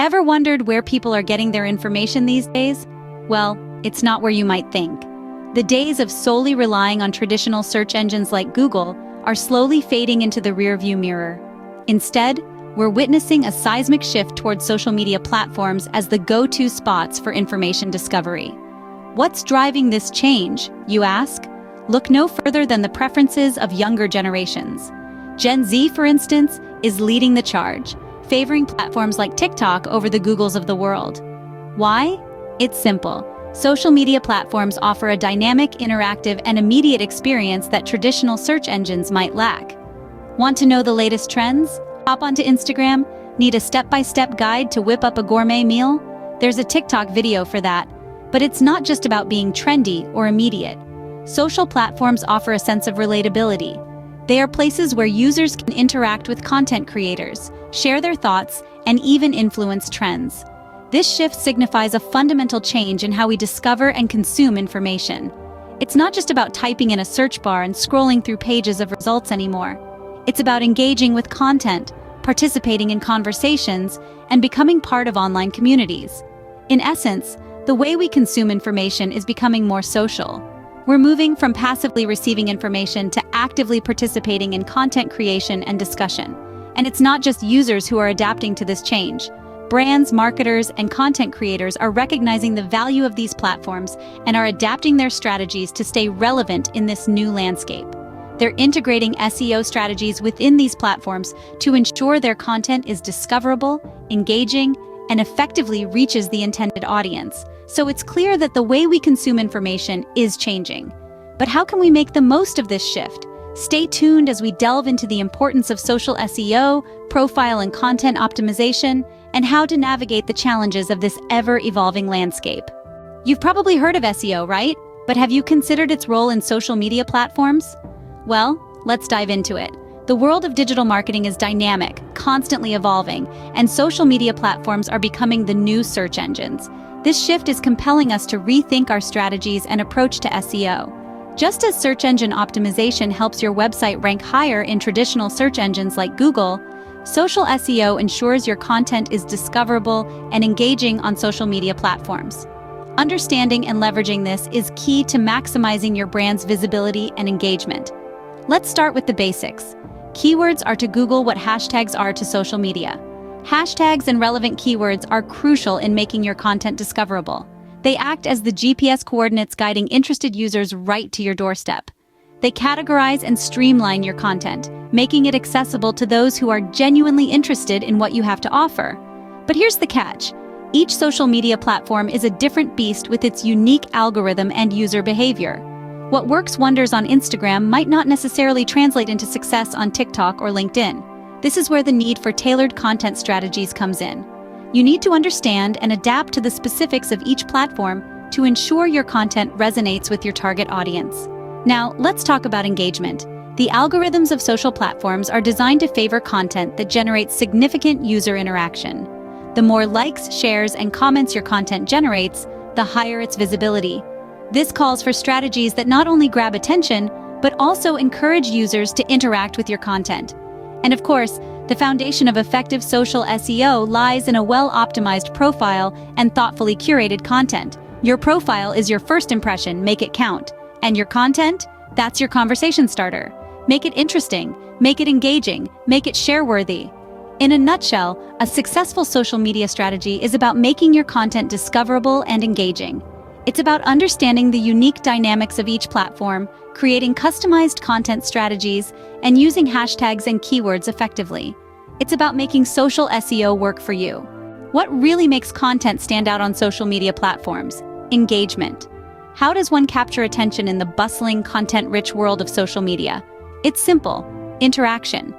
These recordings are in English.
Ever wondered where people are getting their information these days? Well, it's not where you might think. The days of solely relying on traditional search engines like Google are slowly fading into the rearview mirror. Instead, we're witnessing a seismic shift towards social media platforms as the go-to spots for information discovery. What's driving this change, you ask? Look no further than the preferences of younger generations. Gen Z, for instance, is leading the charge, favoring platforms like TikTok over the Googles of the world. Why? It's simple. Social media platforms offer a dynamic, interactive, and immediate experience that traditional search engines might lack. Want to know the latest trends? Hop onto Instagram? Need a step-by-step guide to whip up a gourmet meal? There's a TikTok video for that. But it's not just about being trendy or immediate. Social platforms offer a sense of relatability. They are places where users can interact with content creators, share their thoughts, and even influence trends. This shift signifies a fundamental change in how we discover and consume information. It's not just about typing in a search bar and scrolling through pages of results anymore. It's about engaging with content, participating in conversations, and becoming part of online communities. In essence, the way we consume information is becoming more social. We're moving from passively receiving information to actively participating in content creation and discussion. And it's not just users who are adapting to this change. Brands, marketers, and content creators are recognizing the value of these platforms and are adapting their strategies to stay relevant in this new landscape. They're integrating SEO strategies within these platforms to ensure their content is discoverable, engaging, and effectively reaches the intended audience. So it's clear that the way we consume information is changing. But how can we make the most of this shift? Stay tuned as we delve into the importance of social SEO, profile and content optimization, and how to navigate the challenges of this ever-evolving landscape. You've probably heard of SEO, right? But have you considered its role in social media platforms? Well, let's dive into it. The world of digital marketing is dynamic, constantly evolving, and social media platforms are becoming the new search engines. This shift is compelling us to rethink our strategies and approach to SEO. Just as search engine optimization helps your website rank higher in traditional search engines like Google, social SEO ensures your content is discoverable and engaging on social media platforms. Understanding and leveraging this is key to maximizing your brand's visibility and engagement. Let's start with the basics. Keywords are to Google what hashtags are to social media. Hashtags and relevant keywords are crucial in making your content discoverable. They act as the GPS coordinates guiding interested users right to your doorstep. They categorize and streamline your content, making it accessible to those who are genuinely interested in what you have to offer. But here's the catch. Each social media platform is a different beast with its unique algorithm and user behavior. What works wonders on Instagram might not necessarily translate into success on TikTok or LinkedIn. This is where the need for tailored content strategies comes in. You need to understand and adapt to the specifics of each platform to ensure your content resonates with your target audience. Now, let's talk about engagement. The algorithms of social platforms are designed to favor content that generates significant user interaction. The more likes, shares, and comments your content generates, the higher its visibility. This calls for strategies that not only grab attention, but also encourage users to interact with your content. And of course, the foundation of effective social SEO lies in a well-optimized profile and thoughtfully curated content. Your profile is your first impression, make it count. And your content? That's your conversation starter. Make it interesting, make it engaging, make it share-worthy. In a nutshell, a successful social media strategy is about making your content discoverable and engaging. It's about understanding the unique dynamics of each platform, creating customized content strategies, and using hashtags and keywords effectively. It's about making social SEO work for you. What really makes content stand out on social media platforms? Engagement. How does one capture attention in the bustling, content-rich world of social media? It's simple. Interaction.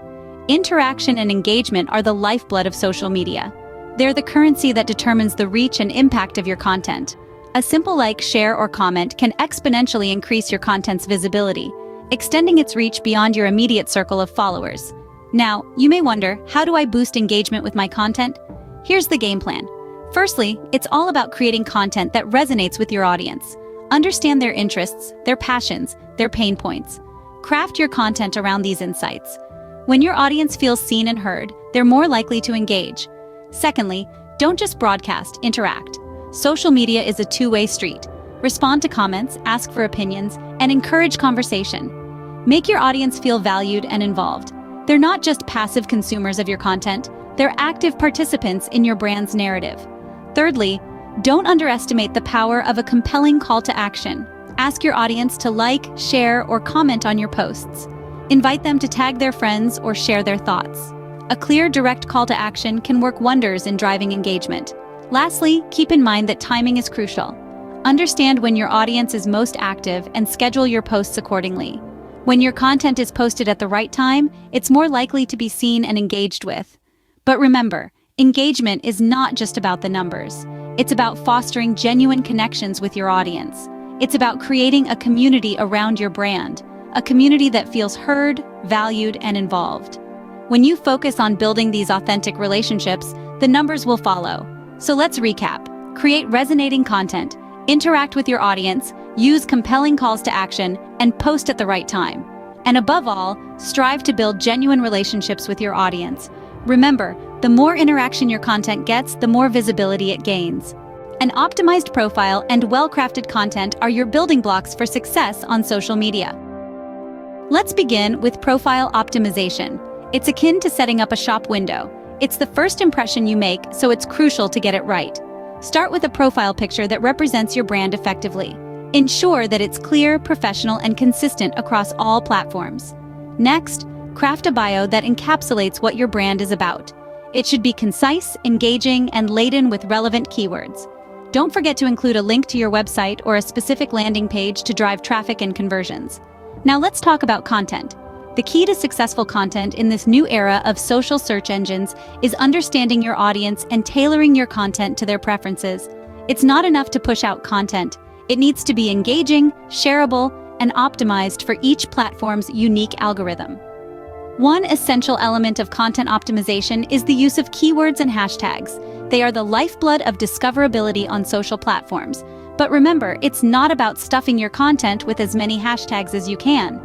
Interaction and engagement are the lifeblood of social media. They're the currency that determines the reach and impact of your content. A simple like, share, or comment can exponentially increase your content's visibility, extending its reach beyond your immediate circle of followers. Now, you may wonder, how do I boost engagement with my content? Here's the game plan. Firstly, it's all about creating content that resonates with your audience. Understand their interests, their passions, their pain points. Craft your content around these insights. When your audience feels seen and heard, they're more likely to engage. Secondly, Don't just broadcast, interact. Social media is a two-way street. Respond to comments, ask for opinions, and encourage conversation. Make your audience feel valued and involved. They're not just passive consumers of your content, they're active participants in your brand's narrative. Thirdly, don't underestimate the power of a compelling call to action. Ask your audience to like, share, or comment on your posts. Invite them to tag their friends or share their thoughts. A clear, direct call to action can work wonders in driving engagement. Lastly, keep in mind that timing is crucial. Understand when your audience is most active and schedule your posts accordingly. When your content is posted at the right time, it's more likely to be seen and engaged with. But remember, engagement is not just about the numbers. It's about fostering genuine connections with your audience. It's about creating a community around your brand, a community that feels heard, valued, and involved. When you focus on building these authentic relationships, the numbers will follow. So let's recap. Create resonating content, interact with your audience, use compelling calls to action, and post at the right time. And above all, strive to build genuine relationships with your audience. Remember, the more interaction your content gets, the more visibility it gains. An optimized profile and well-crafted content are your building blocks for success on social media. Let's begin with profile optimization. It's akin to setting up a shop window. It's the first impression you make, so it's crucial to get it right. Start with a profile picture that represents your brand effectively. Ensure that it's clear, professional, and consistent across all platforms. Next, craft a bio that encapsulates what your brand is about. It should be concise, engaging, and laden with relevant keywords. Don't forget to include a link to your website or a specific landing page to drive traffic and conversions. Now let's talk about content. The key to successful content in this new era of social search engines is understanding your audience and tailoring your content to their preferences. It's not enough to push out content. It needs to be engaging, shareable, and optimized for each platform's unique algorithm. One essential element of content optimization is the use of keywords and hashtags. They are the lifeblood of discoverability on social platforms. But remember, it's not about stuffing your content with as many hashtags as you can.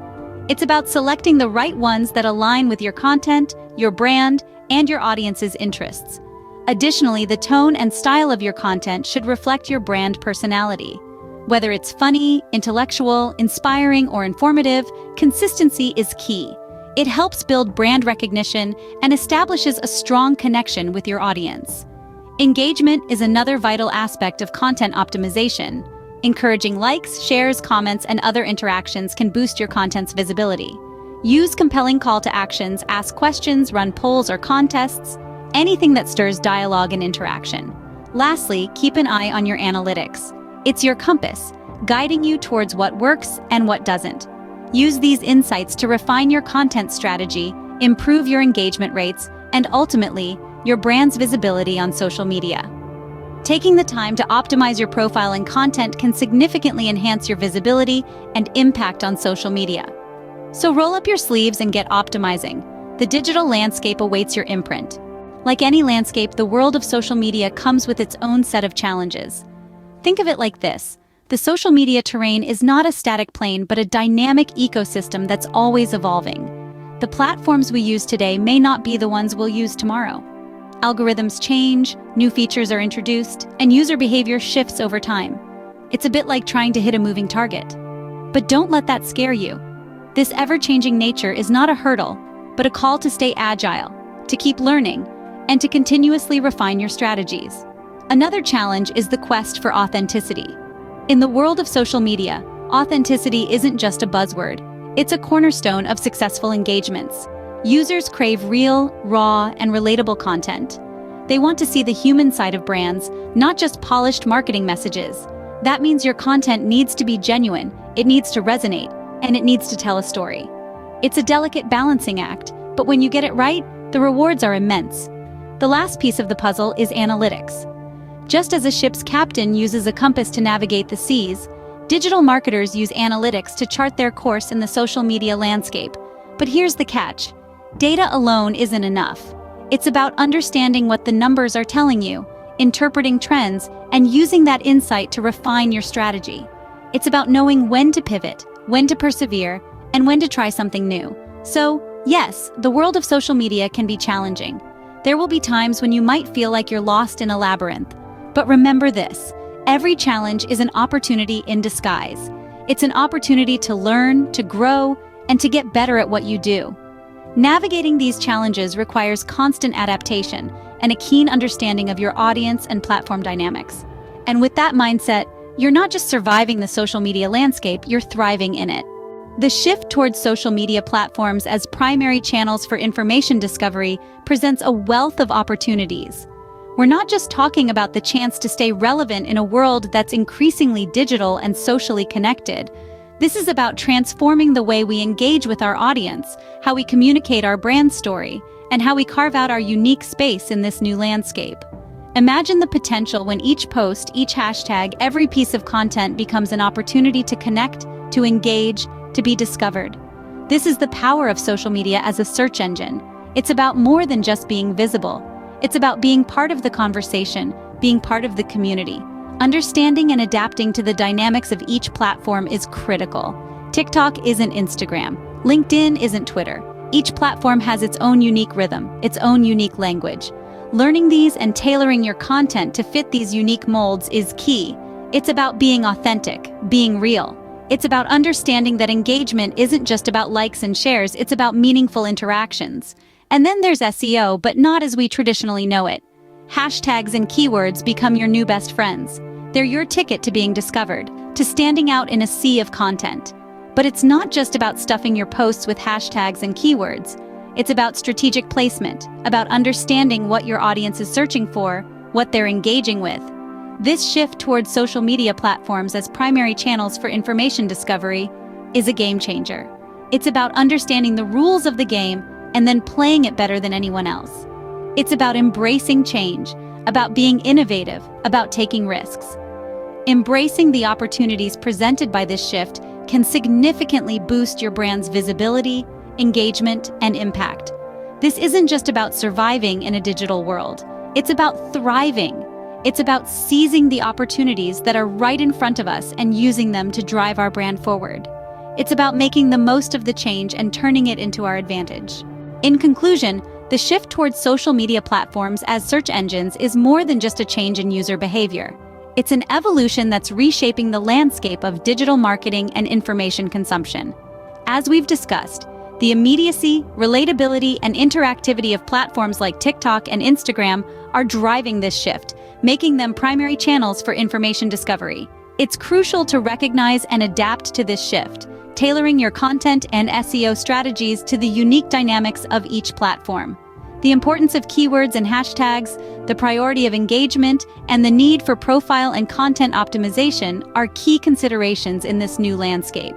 It's about selecting the right ones that align with your content, your brand, and your audience's interests. Additionally, the tone and style of your content should reflect your brand personality. Whether it's funny, intellectual, inspiring, or informative, consistency is key. It helps build brand recognition and establishes a strong connection with your audience. Engagement is another vital aspect of content optimization. Encouraging likes, shares, comments, and other interactions can boost your content's visibility. Use compelling call to actions, ask questions, run polls or contests, anything that stirs dialogue and interaction. Lastly, keep an eye on your analytics. It's your compass, guiding you towards what works and what doesn't. Use these insights to refine your content strategy, improve your engagement rates, and ultimately, your brand's visibility on social media. Taking the time to optimize your profile and content can significantly enhance your visibility and impact on social media. So roll up your sleeves and get optimizing. The digital landscape awaits your imprint. Like any landscape, the world of social media comes with its own set of challenges. Think of it like this. The social media terrain is not a static plane, but a dynamic ecosystem that's always evolving. The platforms we use today may not be the ones we'll use tomorrow. Algorithms change, new features are introduced, and user behavior shifts over time. It's a bit like trying to hit a moving target. But don't let that scare you. This ever-changing nature is not a hurdle, but a call to stay agile, to keep learning, and to continuously refine your strategies. Another challenge is the quest for authenticity. In the world of social media, authenticity isn't just a buzzword. It's a cornerstone of successful engagements. Users crave real, raw, and relatable content. They want to see the human side of brands, not just polished marketing messages. That means your content needs to be genuine, it needs to resonate, and it needs to tell a story. It's a delicate balancing act, but when you get it right, the rewards are immense. The last piece of the puzzle is analytics. Just as a ship's captain uses a compass to navigate the seas, digital marketers use analytics to chart their course in the social media landscape. But here's the catch. Data alone isn't enough. It's about understanding what the numbers are telling you, interpreting trends, and using that insight to refine your strategy. It's about knowing when to pivot, when to persevere, and when to try something new. So, yes, the world of social media can be challenging. There will be times when you might feel like you're lost in a labyrinth. But remember this, every challenge is an opportunity in disguise. It's an opportunity to learn, to grow, and to get better at what you do. Navigating these challenges requires constant adaptation and a keen understanding of your audience and platform dynamics. And with that mindset, you're not just surviving the social media landscape, you're thriving in it. The shift towards social media platforms as primary channels for information discovery presents a wealth of opportunities. We're not just talking about the chance to stay relevant in a world that's increasingly digital and socially connected. This is about transforming the way we engage with our audience, how we communicate our brand story, and how we carve out our unique space in this new landscape. Imagine the potential when each post, each hashtag, every piece of content becomes an opportunity to connect, to engage, to be discovered. This is the power of social media as a search engine. It's about more than just being visible. It's about being part of the conversation, being part of the community. Understanding and adapting to the dynamics of each platform is critical. TikTok isn't Instagram. LinkedIn isn't Twitter. Each platform has its own unique rhythm, its own unique language. Learning these and tailoring your content to fit these unique molds is key. It's about being authentic, being real. It's about understanding that engagement isn't just about likes and shares, it's about meaningful interactions. And then there's SEO, but not as we traditionally know it. Hashtags and keywords become your new best friends. They're your ticket to being discovered, to standing out in a sea of content. But it's not just about stuffing your posts with hashtags and keywords. It's about strategic placement, about understanding what your audience is searching for, what they're engaging with. This shift towards social media platforms as primary channels for information discovery is a game changer. It's about understanding the rules of the game and then playing it better than anyone else. It's about embracing change, about being innovative, about taking risks. Embracing the opportunities presented by this shift can significantly boost your brand's visibility, engagement, and impact. This isn't just about surviving in a digital world. It's about thriving. It's about seizing the opportunities that are right in front of us and using them to drive our brand forward. It's about making the most of the change and turning it into our advantage. In conclusion, the shift towards social media platforms as search engines is more than just a change in user behavior. It's an evolution that's reshaping the landscape of digital marketing and information consumption. As we've discussed, the immediacy, relatability, and interactivity of platforms like TikTok and Instagram are driving this shift, making them primary channels for information discovery. It's crucial to recognize and adapt to this shift, tailoring your content and SEO strategies to the unique dynamics of each platform. The importance of keywords and hashtags, the priority of engagement, and the need for profile and content optimization are key considerations in this new landscape.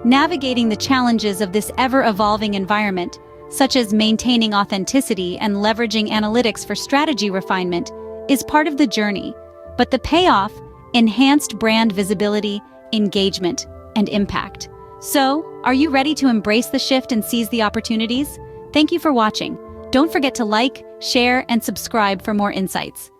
Navigating the challenges of this ever-evolving environment, such as maintaining authenticity and leveraging analytics for strategy refinement, is part of the journey. But the payoff: enhanced brand visibility, engagement, and impact. So, are you ready to embrace the shift and seize the opportunities? Thank you for watching. Don't forget to like, share, and subscribe for more insights.